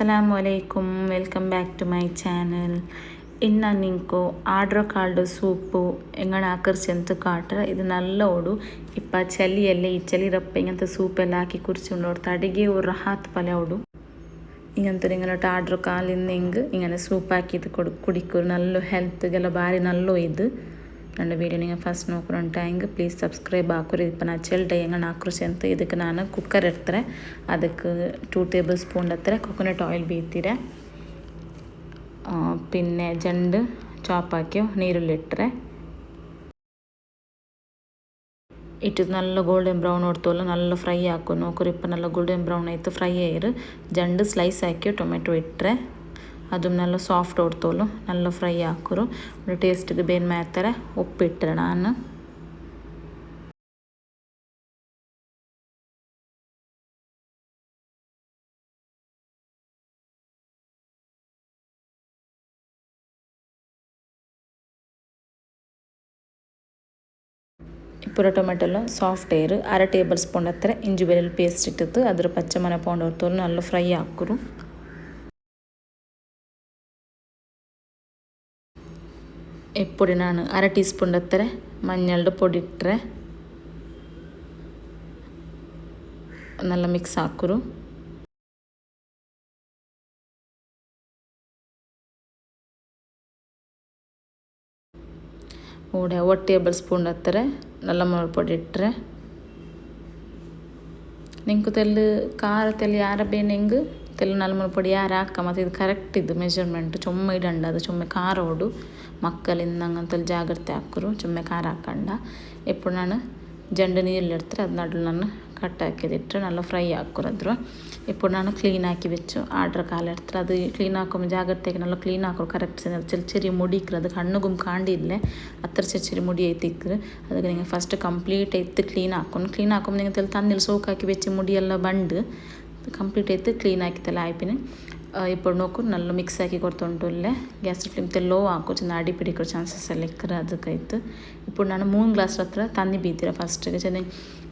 ಅಸ್ಸಲಾಮು ಅಲೈಕುಮ್, welcome back to my channel. ಇನ್ನು ನಿಂಕು ಆರ್ಡ್ರ್ ಕಾಲ್ಡ್ ಸೂಪು ಎಂಗಣ ಆಕರ್ಷಂತ ಕಾಟ್ರ ಇದು ನಲ್ಲ ಓಡು ಇಪ್ಪ ಚಳಿಯಲ್ಲೇ ಈ ಚಳಿ ರಪ್ಪ ಹಿಂಗಂತ ಸೂಪೆಲ್ಲ ಹಾಕಿ ಕುರ್ಚಿಂಡು ಅಡಿಗೆ ಅವ್ರು ಹಾತ್ ಪಲ್ಯ ಓಡು ಹಿಂಗಂತ ಹಿಂಗನೊಟ್ಟು ಆರ್ಡ್ರ್ ಕಾಲಿಂದ ಹಿಂಗನೆ ಸೂಪ್ ಹಾಕಿದ್ದು ಕುಡಿಕೋರು ನಲ್ಲು ಹೆಲ್ತ್ಗೆಲ್ಲ ಭಾರಿ ನಲ್ಲೋ ಇದು ನನ್ನ ವೀಡಿಯೋ ನೀವು ಫಸ್ಟ್ ನೋಡ್ಕೊಂಡ ಹೆಂಗೆ ಪ್ಲೀಸ್ ಸಬ್ಸ್ಕ್ರೈಬ್ ಹಾಕೋರಿ ಇಪ್ಪ ನಾ ಚೆಲ್ಡೆ ಹೆಂಗೆ ಆಕೃಷಿ ಅಂತ ಇದಕ್ಕೆ ನಾನು ಕುಕ್ಕರ್ ಇರ್ತಾರೆ ಅದಕ್ಕೆ 2 ಟೇಬಲ್ ಸ್ಪೂನ್ ಹತ್ತಿರ ಕೊಕೊನಟ್ ಆಯಿಲ್ ಬೀತೀರೆ പിന്നെ ಜಂಡು ಚಾಪ್ ಹಾಕಿ ನೀರುಳ್ಳಿ ಇಟ್ಟರೆ ಇಟ್ಟು നല്ല ಗೋಲ್ಡನ್ ಬ್ರೌನ್ ಹೊಡ್ತೋಲ್ಲ നല്ല ಫ್ರೈ ಹಾಕು ನೋಕರಿಪ್ಪ നല്ല ಗೋಲ್ಡನ್ ಬ್ರೌನ್ ಆಯಿತು ಫ್ರೈ ಆಯಿರು ಜಂಡು ಸ್ಲೈಸ್ ಹಾಕಿ ಟೊಮೆಟೊ ಇಟ್ಟರೆ ಅದು നല്ല ಸಾಫ್ಟ್ ಹೊಡ್ತೋಲು നല്ല ಫ್ರೈ ಹಾಕೋರು ಟೇಸ್ಟಿಗೆ ಬೇನ್ ಮಾಡ್ತಾರೆ ಉಪ್ಪಿಟ್ಟರೆ ನಾನು ಪೂರ ಟೊಮೆಟೊಲ್ಲ ಸಾಫ್ಟ್ ಏರು 1/2 ಟೇಬಲ್ ಸ್ಪೂನ್ ಹತ್ತಿರ ಇಂಜಿ ಬೆಳ್ಳುಳ್ಳಿ ಪೇಸ್ಟ್ ಇಟ್ಟಿತ್ತು ಅದ್ರ ಪಚ್ಚಮನೆ ಪೌಂಡ್ ಹೊರ್ತೋಲು നല്ല ಫ್ರೈ ಹಾಕೋರು ಎಪ್ಪೊಡಿ ನಾನು 1/2 ಟೀ ಸ್ಪೂನ್ ಹತ್ತಿರ മഞ്ഞളുടെ പൊടി ഇട്ടರೆ നല്ല ಮಿಕ್ಸ್ ಹಾಕೋರು ಓಡೆ 1 ಟೇಬಲ್ ಸ್ಪೂನ್ ಹತ್ತಿರ നല്ല മുളക് പൊടി ഇട്ടರೆ ನಿಂಕು ತೆಲ್ಲು ಖಾರ ತೆಲ್ಲು ಯಾರ ಬೇನೆಂಗು ತೆಲ್ಲು നല്ല ಮುಳಗು പൊടി ಯಾರು ಹಾಕ ಮತ್ತು ಇದು ಕರೆಕ್ಟ್ ಇದು ಮೆಜರ್ಮೆಂಟ್ ಚೊಮ್ಮೆ ಇಡಂಡ ಅದು ಚೊಮ್ಮೆ ಖಾರ ಓಡು ಮಕ್ಕಳಿಂದ ಹಂಗಂತಲ್ಲಿ ಜಾಗ್ರತೆ ಹಾಕೋರು ಚೊಮ್ಮೆ ಖಾರ ಹಾಕಂಡ ಎప్పుడు ನಾನು ಜಂಡು ನೀರಲ್ಲಿ ಇಡ್ತಾರೆ ಅದು ನಡು ನಾನು ಕಟ್ ಹಾಕಿದಿಟ್ಟರೆ നല്ല ಫ್ರೈ ಹಾಕೋರದ್ರು ఇప్పుడు ನಾನು ಕ್ಲೀನ್ ಹಾಕಿ വെച്ചു ಆರ್ಡ್ರ್ ಕಾಲ ಇಡ್ತಾರೆ ಅದು ಕ್ಲೀನ್ ಹಾಕೋ ಜಾಗ್ರತೆಗೆ നല്ല ಕ್ಲೀನ್ ಹಾಕೋರು ಕರೆಕ್ಟ್ ചെറിയ മുടിക്കറ് അത് കണ്ണുകും കാണ്ടില്ലേ അത്ര ചെറിയ മുടി ആയിത്തിക്കറ് ಅದಕ್ಕೆ നിങ്ങൾ ಫಸ್ಟ್ ಕಂಪ್ಲೀಟ್ ಎತ್ತು ಕ್ಲೀನ್ ಹಾಕೊಂಡು നിങ്ങൾ ತಣ್ಣೀರು ಸೋಕಾಕಿ വെച്ച് ಮುಡಿಯೆಲ್ಲ ಬಂಡು ಕಂಪ್ಲೀಟ್ ಎತ್ತು ಕ್ಲೀನ್ ಹಾಕಿತೆಲ್ಲ ಆಯ್ಪಿನಿ ఇప్పుడు ನೋಕು നല്ല ಮಿಕ್ಸ್ ಹಾಕಿ ಕೊಡ್ತುಂಟು ಇಲ್ಲೇ ಗ್ಯಾಸ್ ಫ್ಲೇಮ್ ಲೋ ಹಾಕೋ ಚೆಂದ ಅಡಿ ಪಿಡಿಕೋ ಚಾನ್ಸಸ್ ಎಲ್ಲ ಇಕ್ಕರೆ ಅದಕ್ಕಾಯ್ತು ఇప్పుడు ನಾನು 3 ಗ್ಲಾಸ್ ಹತ್ರ ತಣ್ಣಿ ಬೀತೀರ ಫಸ್ಟಿಗೆ ಚೆನ್ನ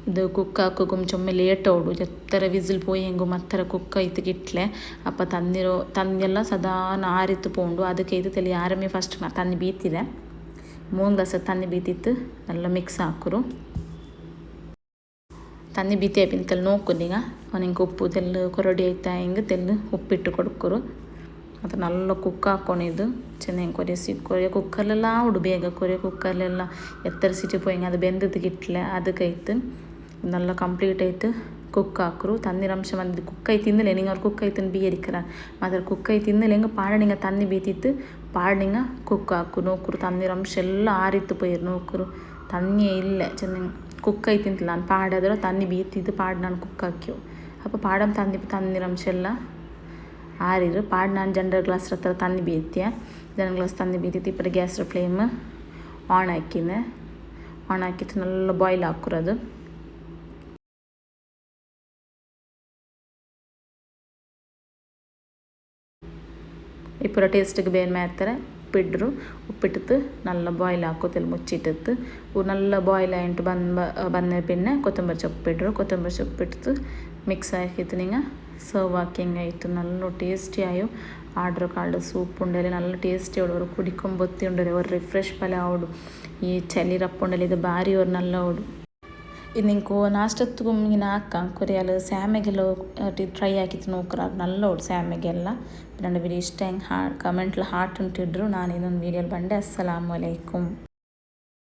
ಇದು ಕುಕ್ ಹಾಕೋಕು ಚೊಮ್ಮೆ ಲೇಟ್ ಓಡು ಎತ್ತರ ವಿಸಿಲ್ ಪೋಯಿ ಹೆಂಗು ಮತ್ತರ ಕುಕ್ ಐತು ಗಿಟ್ಲೆ ಅಪ್ಪ ತನ್ನೆಲ್ಲ ಸಾಧಾರಣ ಆರಿತ್ತು ಪೋಂಡು ಅದಕ್ಕೆ ಇದು ತಲೆ ಆರಮೆ ಫಸ್ಟ್ ತಣ್ಣಿ ಬೀತಿದೆ 3 ಗ್ಲಾಸ್ ತಣ್ಣಿ ಬೀತಿತ್ತು നല്ല ಮಿಕ್ಸ್ ಹಾಕೋರು ತಣ್ಣಿ ಬೀತಿ ಆಯ್ಪಿನ ತೆಲ್ಲು ನೋಡ್ಕೊಂಡೀಗ ನಿಂಗೆ ಉಪ್ಪು ತೆಲ್ಲು ಕೊರಡಿ ಆಯ್ತಾ ಹಿಂಗೆ ತೆಲ್ಲು ಉಪ್ಪಿಟ್ಟು ಕೊಡ್ಕೊರು ಮತ್ತು നല്ല ಕುಕ್ ಹಾಕ್ಕೊಂಡಿದ್ದು ಚೆನ್ನಾಗಿ ಕೊರೆ ಕುಕ್ಕರ್ಲೆಲ್ಲ ಆವಡು ಬೇಗ ಕೊರೆ ಕುಕ್ಕರ್ಲೆಲ್ಲ ಎತ್ತರ ಸಿಟಿ ಪೋಯಿಂಗ್ ಅದು ಬೆಂದದ್ದು ಗಿಟ್ಲೆ ಅದಕ್ಕೈತು നല്ല ಕಂಪ್ಲೀಟ್ ಆಯ್ತು ಕುಕ್ ಹಾಕರು ತಣ್ಣೀರಂಶ ಬಂದಿದ್ದು ಕುಕ್ಕೈ ತಿಂದಲೆ ನಿಂಗೆ ಅವ್ರು ಕುಕ್ಕೈ ತಿಂದು ಬೀಯರಿಕ್ಕರ ಮಾತ್ರ ಕುಕ್ಕೈ ತಿಂದಲೆ ಹಿಂಗೆ ಪಾಡನಿಂಗ ತಣ್ಣಿ ಬೀತಿತ್ತು ಪಾಡಿಂಗ ಕುಕ್ ಹಾಕು ನೋಕರು ತಣ್ಣೀರಂಶ ಎಲ್ಲ ಆರಿತ್ತು ಪೋಯಿರು ನೋಕರು ತಣ್ಣೇ ಇಲ್ಲ ಚೆನ್ನಾಗಿ ಕುಕ್ಕೈ ತಿಂತಿಲ್ಲ ನಾನು ಪಾಡಾದ್ರೆ ತಣ್ಣಿ ಬೀತಿದ್ದು ಪಾಡು ನಾನು ಕುಕ್ ಹಾಕ್ಯವು ಅಪ್ಪ ಪಾಡಮ್ ತಣ್ಣೀರಂಶ ಎಲ್ಲ ಆರಿರು ಪಾಡು ನಾನು ಜಂಡರ್ ಗ್ಲಾಸ್ ಹತ್ರ ತಣ್ಣಿ ಬೀತಿಯ ಜಂಡರ್ ಗ್ಲಾಸ್ ತಣ್ಣಿ ಬೀತಿತ್ತು ಇಪ್ಪತ್ತು ಗ್ಯಾಸ್ ಫ್ಲೇಮ್ ಆನ್ ಹಾಕಿತ್ತು നല്ല ಬಾಯ್ಲ್ ಹಾಕೋರದು ഇപ്പോൾ ടേസ്റ്റിಗೆ ಬೇರೆ ಮಾಡ್ತಾರೆ ಉಪ್ಪಿಟ್ಟು നല്ല ಬಾಯ್ಲ್ ಹಾಕೋತಿಲ್ಲ ಮುಚ್ಚಿಟ್ಟಿತ್ತು നല്ല ಬಾಯ್ಲ್ ಆಯ್ತು ಬಂದ പിന്നെ ಕೊತ್ತಂಬರಿ ಸೊಪ್ಪಿಟ್ಟು ಮಿಕ್ಸ್ ಹಾಕಿತ್ತು ನಿಂಗೆ ಸರ್ವ್ ಹಾಕಿ ಹಿಂಗಾಯಿತು നല്ല ಟೇಸ್ಟಿ ಆಯು ಆರ್ಡ್ರ್ ಕಾಲ್ಡ್ ಸೂಪ್ ಉಂಡಲ್ಲಿ നല്ല ಟೇಸ್ಟಿ ಓಡು ಅವರು ಕುಡಿಕೊಂಬತ್ತಿ ಉಂಡರೆ ಅವ್ರು ರಿಫ್ರೆಶ್ ಪಲ್ಯ ಓಡು ಈ ಚಳಿ ರಪ್ಪ ಉಂಡಲ್ಲಿ ಇದು ಭಾರಿ ಅವ್ರು നല്ല ಓಡು ಇದು ನಿಂಕು ನಾಷ್ಟತ್ತು ಹಿಂಗಿನ ಹಾಕ ಕೊರಿಯಲು ಸ್ಯಾಮೆಗೆಲ್ಲ ಟ್ರೈ ಹಾಕಿತ್ತು ನೋಕ್ರ നല്ല ಓಡು ಸ್ಯಾಮೆಗೆಲ್ಲ ನನ್ನ ವಿಡಿಯೋ ಇಷ್ಟ ಹೆಂಗೆ ಕಮೆಂಟ್ಲ ಹಾರ್ಟ್ ಉಂಟಿಡ್ರು ನಾನು ಇನ್ನೊಂದು ವೀಡಿಯೋಲಿ ಬಂಡೆ ಅಸ್ಸಲಾಮು ಅಲೈಕುಮ್.